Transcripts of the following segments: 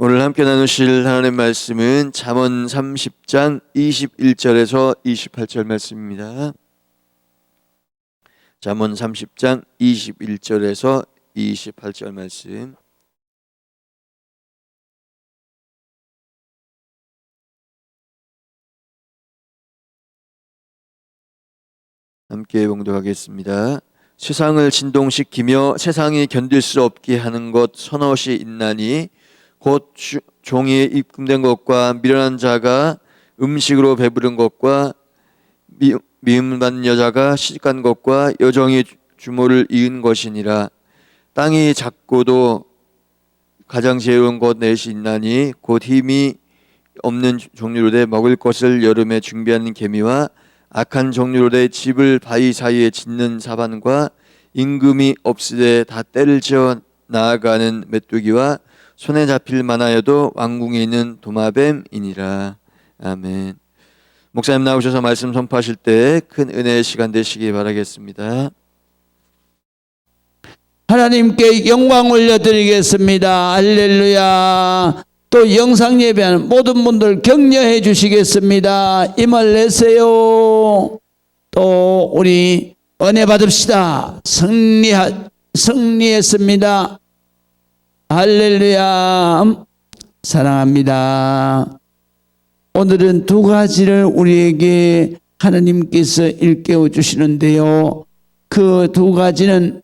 오늘 함께 나누실 하나님의 말씀은 잠언 30장 21절에서 28절 말씀입니다. 잠언 30장 21절에서 28절 말씀. 함께 봉독하겠습니다. 세상을 진동시키며 세상이 견딜 수 없게 하는 것 서너시 있나니 곧 종이 입금된 것과 미련한 자가 음식으로 배부른 것과 미움받는 여자가 시집간 것과 여종이 주모를 이은 것이니라. 땅이 작고도 가장 지혜로운 것 넷이 있나니 곧 힘이 없는 종류로되 먹을 것을 여름에 준비하는 개미와 악한 종류로되 집을 바위 사이에 짓는 사반과 임금이 없으되 다 때를 지어 나아가는 메뚜기와 손에 잡힐 만하여도 왕궁에 있는 도마뱀이니라. 아멘. 목사님 나오셔서 말씀 선포하실 때 큰 은혜의 시간 되시기 바라겠습니다. 하나님께 영광 올려드리겠습니다. 할렐루야. 또 영상 예배하는 모든 분들 격려해 주시겠습니다. 힘을 내세요. 또 우리 은혜 받읍시다. 승리했습니다. 할렐루야. 사랑합니다. 오늘은 두 가지를 우리에게 하나님께서 일깨워 주시는데요. 그 두 가지는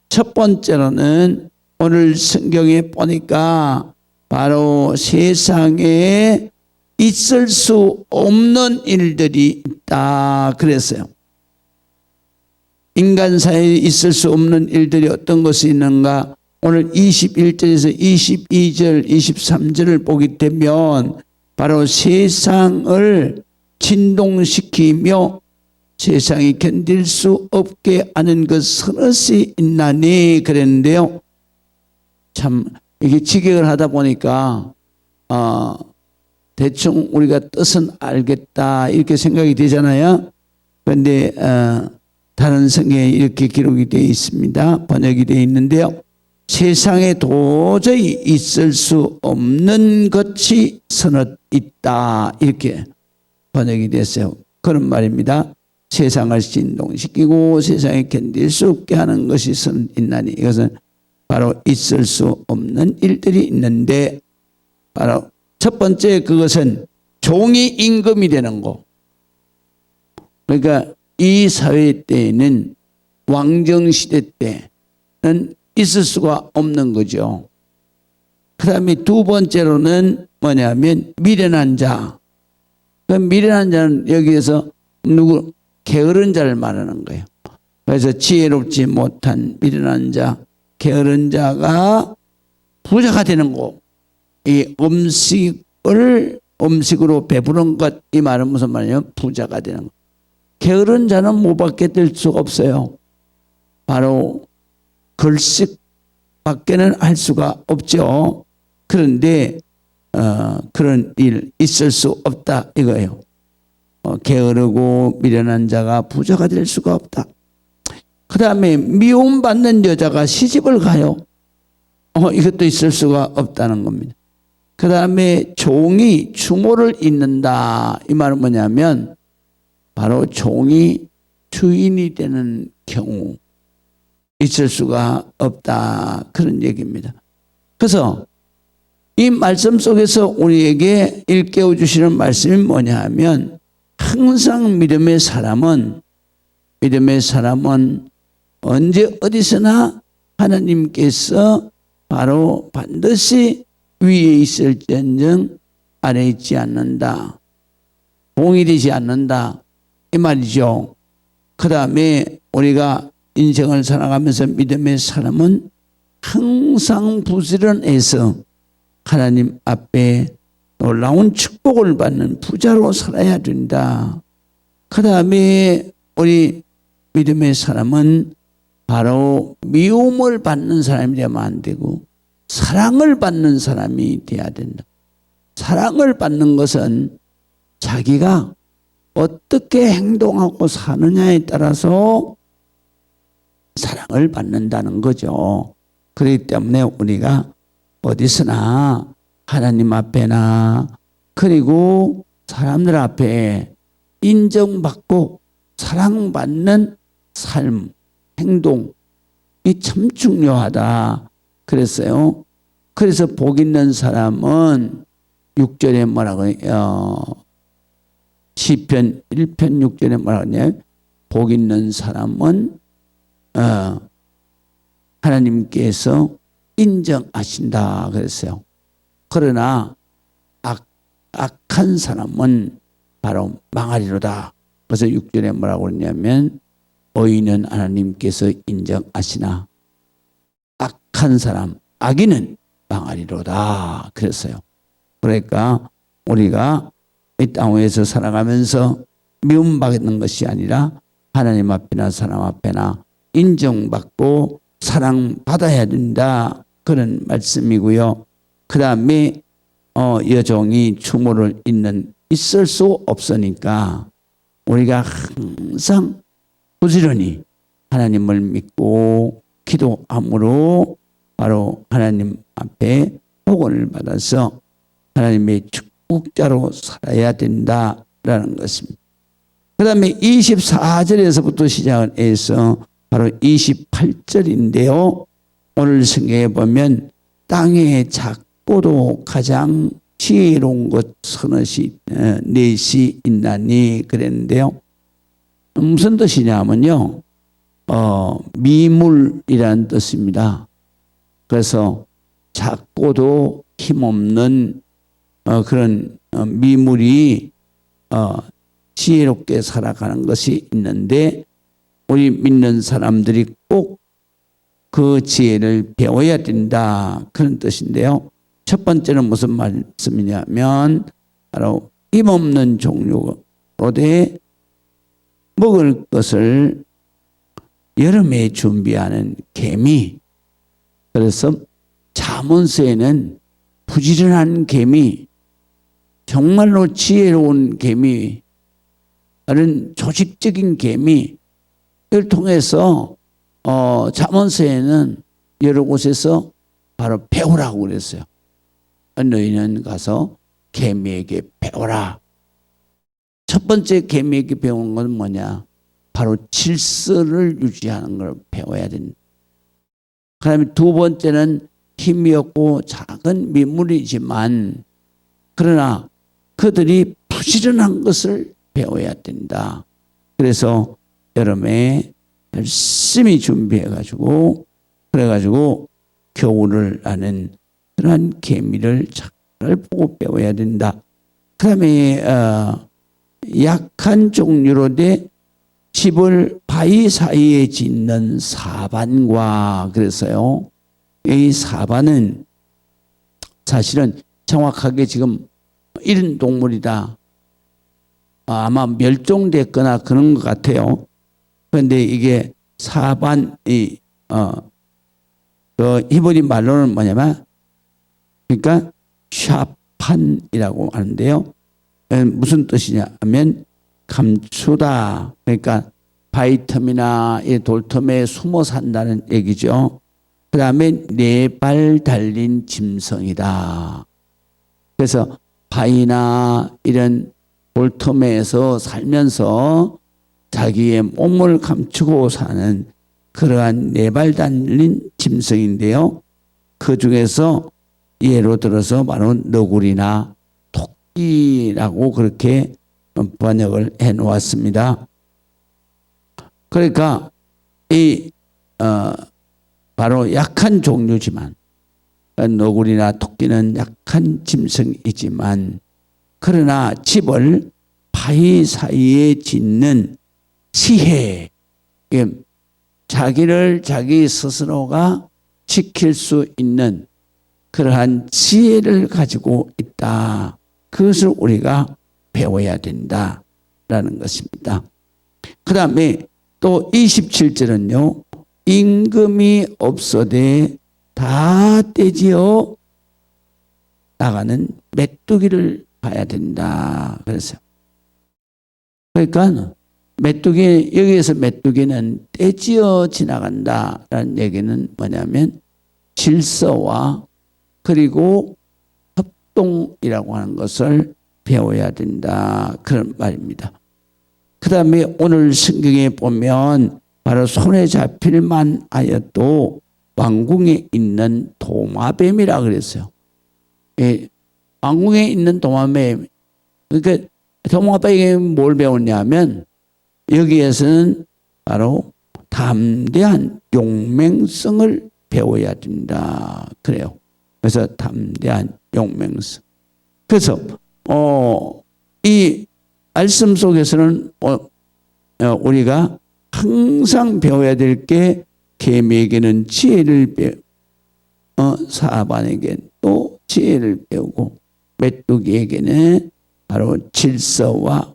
첫 번째로는 오늘 성경에 보니까 바로 세상에 있을 수 없는 일들이 있다 그랬어요. 인간 사이에 있을 수 없는 일들이 어떤 것이 있는가? 오늘 21절에서 22절, 23절을 보게 되면 바로 세상을 진동시키며 세상이 견딜 수 없게 하는 것 서너시 있나니 그랬는데요. 참 이게 직역을 하다 보니까 대충 우리가 뜻은 알겠다 이렇게 생각이 되잖아요. 그런데 다른 성경에 이렇게 기록이 되어 있습니다. 번역이 되어 있는데요. 세상에 도저히 있을 수 없는 것이 서너 있다 이렇게 번역이 됐어요. 그런 말입니다. 세상을 진동시키고 세상에 견딜 수 없게 하는 것이 서너 있나니 이것은 바로 있을 수 없는 일들이 있는데 바로 첫 번째 그것은 종이 임금이 되는 거. 그러니까 이 사회 때에는 왕정시대 때는 있을 수가 없는 거죠. 그 다음에 두 번째로는 뭐냐면 미련한 자. 그 미련한 자는 여기에서 누구? 게으른 자를 말하는 거예요. 그래서 지혜롭지 못한 미련한 자, 게으른 자가 부자가 되는 거. 이 음식으로 배부른 것. 이 말은 무슨 말이에요? 부자가 되는 거. 게으른 자는 못 받게 될 수가 없어요. 바로 글씨 밖에는 할 수가 없죠. 그런데 그런 일 있을 수 없다 이거예요. 게으르고 미련한 자가 부자가 될 수가 없다. 그 다음에 미움받는 여자가 시집을 가요. 이것도 있을 수가 없다는 겁니다. 그 다음에 종이 주모를 잇는다. 이 말은 뭐냐면 바로 종이 주인이 되는 경우 있을 수가 없다. 그런 얘기입니다. 그래서 이 말씀 속에서 우리에게 일깨워 주시는 말씀이 뭐냐 하면 항상 믿음의 사람은 언제 어디서나 하나님께서 바로 반드시 위에 있을지언정 아래에 있지 않는다. 봉인되지 않는다. 이 말이죠. 그 다음에 우리가 인생을 살아가면서 믿음의 사람은 항상 부지런해서 하나님 앞에 놀라운 축복을 받는 부자로 살아야 된다. 그 다음에 우리 믿음의 사람은 바로 미움을 받는 사람이 되면 안 되고 사랑을 받는 사람이 돼야 된다. 사랑을 받는 것은 자기가 어떻게 행동하고 사느냐에 따라서 사랑을 받는다는 거죠. 그렇기 때문에 우리가 어디서나 하나님 앞에나 그리고 사람들 앞에 인정받고 사랑받는 삶, 행동이 참 중요하다 그랬어요. 그래서 복 있는 사람은 6절에 뭐라고 해요? 시편 1편 6절에 뭐라고 하냐? 복 있는 사람은 하나님께서 인정하신다 그랬어요. 그러나 악한 사람은 바로 망하리로다. 그래서 6절에 뭐라고 그러냐면 의인은 하나님께서 인정하시나 악한 사람, 악인은 망하리로다 그랬어요. 그러니까 우리가 이 땅 위에서 살아가면서 미움받는 것이 아니라 하나님 앞이나 사람 앞에나 인정받고 사랑받아야 된다 그런 말씀이고요. 그 다음에 여종이 추모를 있을 수 없으니까 우리가 항상 부지런히 하나님을 믿고 기도함으로 바로 하나님 앞에 복을 받아서 하나님의 축복자로 살아야 된다라는 것입니다. 그 다음에 24절에서부터 시작을 해서 바로 28절인데요. 오늘 성경에 보면 땅에 작고도 가장 지혜로운 것 넷이 있나니 그랬는데요. 무슨 뜻이냐면요. 미물이라는 뜻입니다. 그래서 작고도 힘없는 그런 미물이 지혜롭게 살아가는 것이 있는데 우리 믿는 사람들이 꼭 그 지혜를 배워야 된다 그런 뜻인데요. 첫 번째는 무슨 말씀이냐면 바로 힘없는 종류로되 먹을 것을 여름에 준비하는 개미. 그래서 잠언서에는 부지런한 개미, 정말로 지혜로운 개미, 다른 조직적인 개미를 통해서 잠언서에는 여러 곳에서 바로 배우라고 그랬어요. 너희는 가서 개미에게 배워라. 첫 번째 개미에게 배우는 건 뭐냐? 바로 질서를 유지하는 걸 배워야 된다. 그 다음에 두 번째는 힘이 없고 작은 미물이지만 그러나 그들이 부지런한 것을 배워야 된다. 그래서 여름에 열심히 준비해가지고 그래가지고 겨울을 나는 그러한 개미를 잘 보고 배워야 된다. 그 다음에 약한 종류로 돼 집을 바위 사이에 짓는 사반과 그랬어요. 이 사반은 사실은 정확하게 지금 이런 동물이다. 아마 멸종됐거나 그런 것 같아요. 그런데 이게 사반이 그 히브리 말로는 뭐냐면 그러니까 샤판이라고 하는데요. 무슨 뜻이냐 하면 감추다. 그러니까 바위틈이나 돌틈에 숨어 산다는 얘기죠. 그 다음에 네 발 달린 짐승이다. 그래서 바위나 이런 돌틈에서 살면서 자기의 몸을 감추고 사는 그러한 네 발 달린 짐승인데요. 그 중에서 예로 들어서 바로 너구리나 토끼라고 그렇게 번역을 해 놓았습니다. 그러니까 이 바로 약한 종류지만 너구리나 토끼는 약한 짐승이지만 그러나 집을 바위 사이에 짓는 지혜, 자기를 자기 스스로가 지킬 수 있는 그러한 지혜를 가지고 있다. 그것을 우리가 배워야 된다라는 것입니다. 그 다음에 또 27절은요. 임금이 없어되 다 떼지어 나가는 메뚜기를 봐야 된다. 그래서 그러니까 메뚜기 여기에서 메뚜기는 떼지어 지나간다라는 얘기는 뭐냐면 질서와 그리고 협동이라고 하는 것을 배워야 된다. 그런 말입니다. 그 다음에 오늘 성경에 보면 바로 손에 잡힐만 하여도 왕궁에 있는 도마뱀이라 그랬어요. 예, 왕궁에 있는 도마뱀. 그러니까 도마뱀이 뭘 배웠냐면 여기에서는 바로 담대한 용맹성을 배워야 된다. 그래요. 그래서 담대한 용맹성. 그래서 이 말씀 속에서는 우리가 항상 배워야 될 게 개미에게는 지혜를 사반에게 또 지혜를 배우고 메뚜기에게는 바로 질서와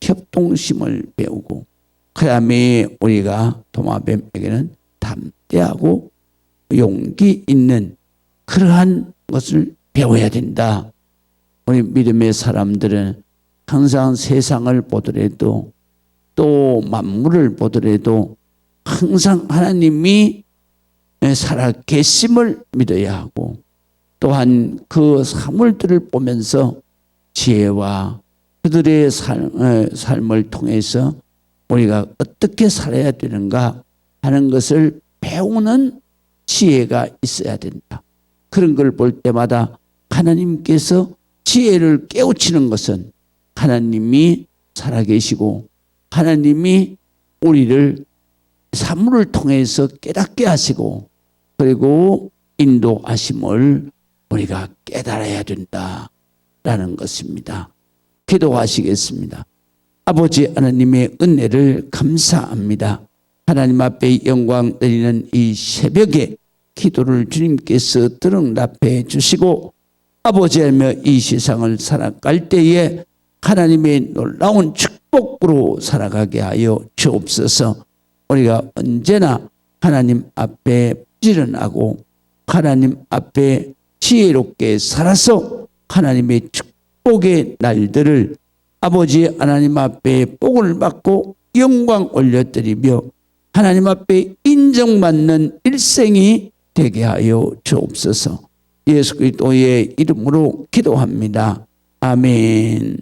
협동심을 배우고 그 다음에 우리가 도마뱀에게는 담대하고 용기 있는 그러한 것을 배워야 된다. 우리 믿음의 사람들은 항상 세상을 보더라도 또 만물을 보더라도 항상 하나님이 살아 계심을 믿어야 하고 또한 그 사물들을 보면서 지혜와 그들의 삶을 통해서 우리가 어떻게 살아야 되는가 하는 것을 배우는 지혜가 있어야 된다. 그런 걸 볼 때마다 하나님께서 지혜를 깨우치는 것은 하나님이 살아계시고 하나님이 우리를 사물을 통해서 깨닫게 하시고 그리고 인도하심을 우리가 깨달아야 된다라는 것입니다. 기도하시겠습니다. 아버지 하나님의 은혜를 감사합니다. 하나님 앞에 영광 드리는 이 새벽에 기도를 주님께서 드러납해 주시고 아버지 하며 이 세상을 살아갈 때에 하나님의 놀라운 축복으로 살아가게 하여 주옵소서. 우리가 언제나 하나님 앞에 부지런하고 하나님 앞에 지혜롭게 살아서 하나님의 축복의 날들을 아버지 하나님 앞에 복을 받고 영광 올려드리며 하나님 앞에 인정받는 일생이 되게 하여 주옵소서. 예수 그리스도의 이름으로 기도합니다. 아멘.